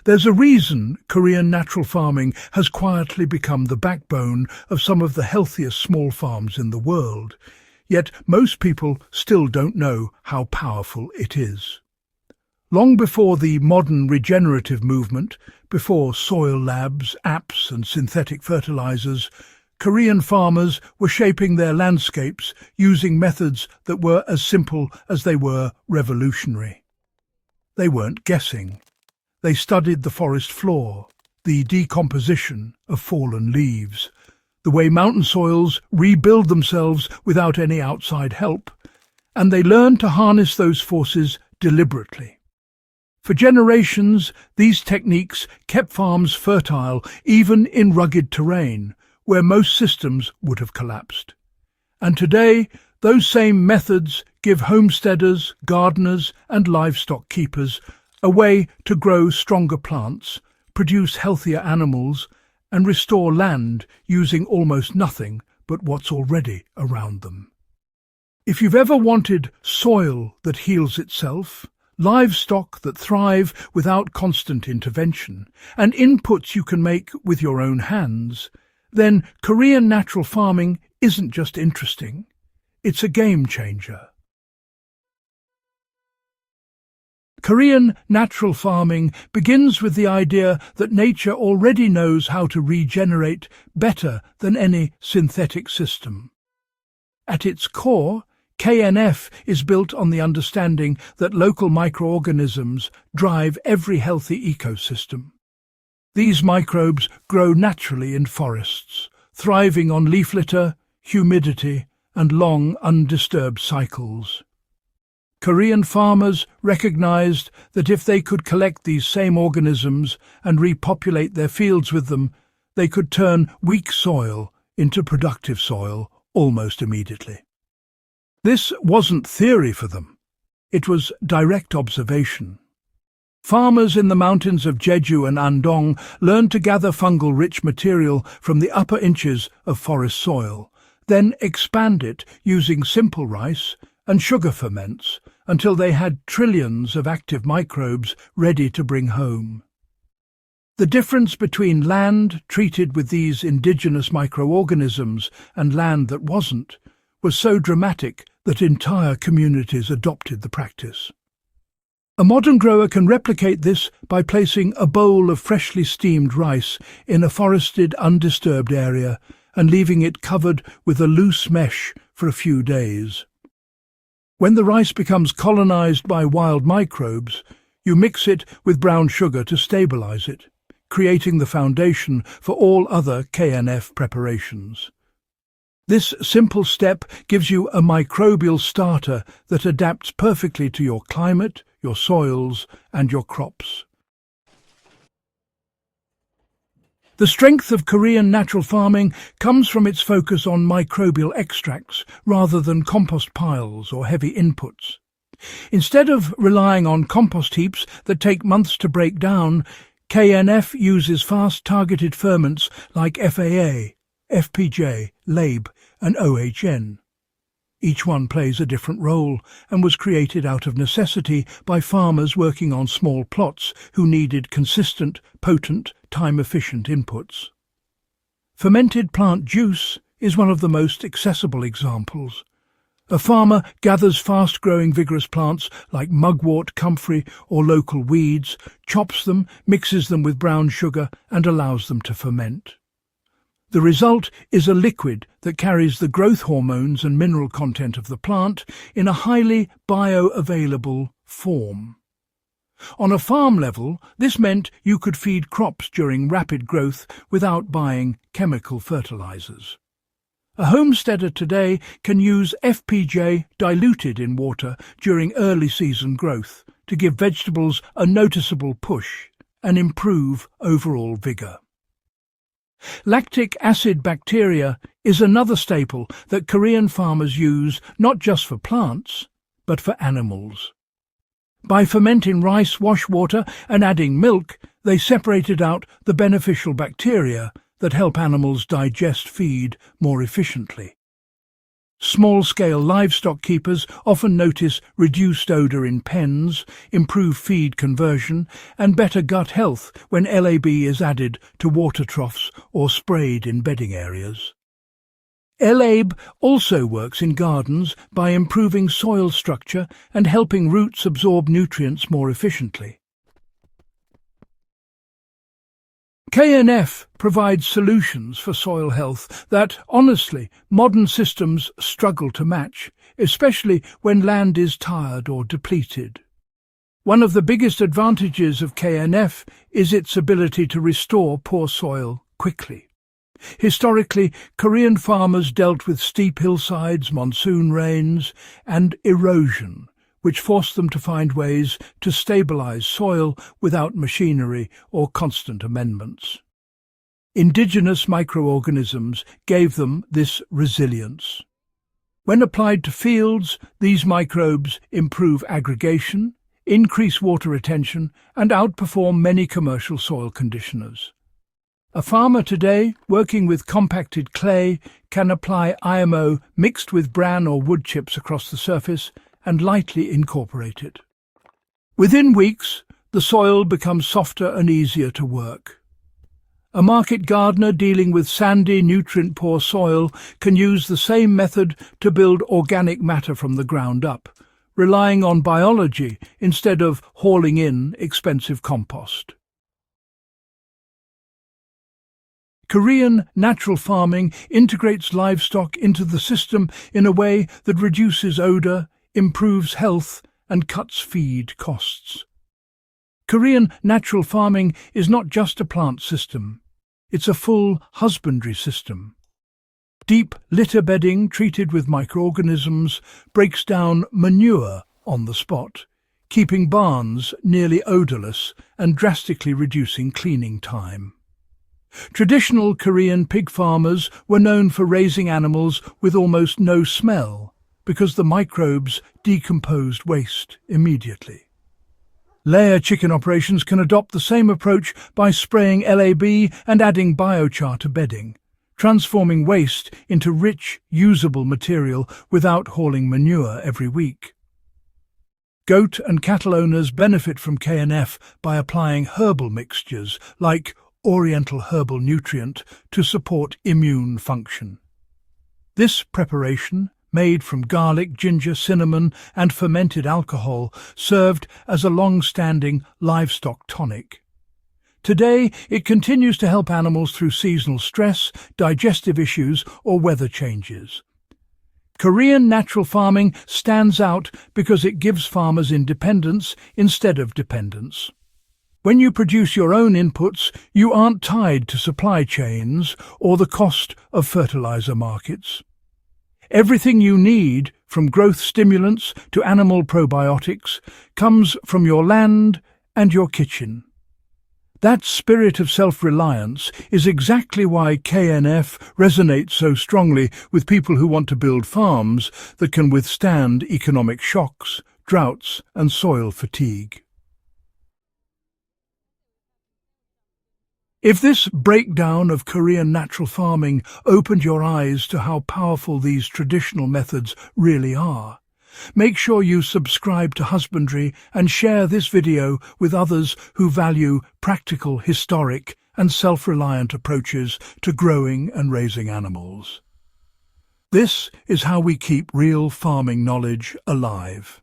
There's a reason Korean natural farming has quietly become the backbone of some of the healthiest small farms in the world, yet most people still don't know how powerful it is. Long before the modern regenerative movement, before soil labs, apps and synthetic fertilizers, Korean farmers were shaping their landscapes using methods that were as simple as they were revolutionary. They weren't guessing. They studied the forest floor, the decomposition of fallen leaves, the way mountain soils rebuild themselves without any outside help, and they learned to harness those forces deliberately. For generations, these techniques kept farms fertile even in rugged terrain, where most systems would have collapsed. And today, those same methods give homesteaders, gardeners and livestock keepers a way to grow stronger plants, produce healthier animals, and restore land using almost nothing but what's already around them. If you've ever wanted soil that heals itself, livestock that thrive without constant intervention, and inputs you can make with your own hands, then Korean natural farming isn't just interesting, it's a game changer. Korean natural farming begins with the idea that nature already knows how to regenerate better than any synthetic system. At its core, KNF is built on the understanding that local microorganisms drive every healthy ecosystem. These microbes grow naturally in forests, thriving on leaf litter, humidity, and long undisturbed cycles. Korean farmers recognized that if they could collect these same organisms and repopulate their fields with them, they could turn weak soil into productive soil almost immediately. This wasn't theory for them. It was direct observation. Farmers in the mountains of Jeju and Andong learned to gather fungal-rich material from the upper inches of forest soil, then expand it using simple rice and sugar ferments until they had trillions of active microbes ready to bring home. The difference between land treated with these indigenous microorganisms and land that wasn't was so dramatic that entire communities adopted the practice. A modern grower can replicate this by placing a bowl of freshly steamed rice in a forested, undisturbed area and leaving it covered with a loose mesh for a few days. When the rice becomes colonized by wild microbes, you mix it with brown sugar to stabilize it, creating the foundation for all other KNF preparations. This simple step gives you a microbial starter that adapts perfectly to your climate, your soils, and your crops. The strength of Korean natural farming comes from its focus on microbial extracts rather than compost piles or heavy inputs. Instead of relying on compost heaps that take months to break down, KNF uses fast targeted ferments like FAA, FPJ, LABE, and OHN. Each one plays a different role and was created out of necessity by farmers working on small plots who needed consistent, potent, time-efficient inputs. Fermented plant juice is one of the most accessible examples. A farmer gathers fast-growing vigorous plants like mugwort, comfrey or local weeds, chops them, mixes them with brown sugar and allows them to ferment. The result is a liquid that carries the growth hormones and mineral content of the plant in a highly bioavailable form. On a farm level, this meant you could feed crops during rapid growth without buying chemical fertilizers. A homesteader today can use FPJ diluted in water during early season growth to give vegetables a noticeable push and improve overall vigor. Lactic acid bacteria is another staple that Korean farmers use not just for plants, but for animals. By fermenting rice wash water and adding milk, they separated out the beneficial bacteria that help animals digest feed more efficiently. Small-scale livestock keepers often notice reduced odour in pens, improved feed conversion, and better gut health when LAB is added to water troughs or sprayed in bedding areas. LAB also works in gardens by improving soil structure and helping roots absorb nutrients more efficiently. KNF provides solutions for soil health that, honestly, modern systems struggle to match, especially when land is tired or depleted. One of the biggest advantages of KNF is its ability to restore poor soil quickly. Historically, Korean farmers dealt with steep hillsides, monsoon rains, and erosion, which forced them to find ways to stabilize soil without machinery or constant amendments. Indigenous microorganisms gave them this resilience. When applied to fields, these microbes improve aggregation, increase water retention, and outperform many commercial soil conditioners. A farmer today, working with compacted clay, can apply IMO mixed with bran or wood chips across the surface and lightly incorporate it. Within weeks, the soil becomes softer and easier to work. A market gardener dealing with sandy, nutrient-poor soil can use the same method to build organic matter from the ground up, relying on biology instead of hauling in expensive compost. Korean natural farming integrates livestock into the system in a way that reduces odour, improves health, and cuts feed costs. Korean natural farming is not just a plant system, it's a full husbandry system. Deep litter bedding treated with microorganisms breaks down manure on the spot, keeping barns nearly odourless and drastically reducing cleaning time. Traditional Korean pig farmers were known for raising animals with almost no smell, because the microbes decomposed waste immediately. Layer chicken operations can adopt the same approach by spraying LAB and adding biochar to bedding, transforming waste into rich, usable material without hauling manure every week. Goat and cattle owners benefit from KNF by applying herbal mixtures like Oriental herbal nutrient to support immune function. This preparation, made from garlic, ginger, cinnamon, and fermented alcohol, served as a long-standing livestock tonic. Today, it continues to help animals through seasonal stress, digestive issues, or weather changes. Korean natural farming stands out because it gives farmers independence instead of dependence. When you produce your own inputs, you aren't tied to supply chains or the cost of fertilizer markets. Everything you need, from growth stimulants to animal probiotics, comes from your land and your kitchen. That spirit of self-reliance is exactly why KNF resonates so strongly with people who want to build farms that can withstand economic shocks, droughts, and soil fatigue. If this breakdown of Korean natural farming opened your eyes to how powerful these traditional methods really are, make sure you subscribe to Husbandry and share this video with others who value practical, historic, and self-reliant approaches to growing and raising animals. This is how we keep real farming knowledge alive.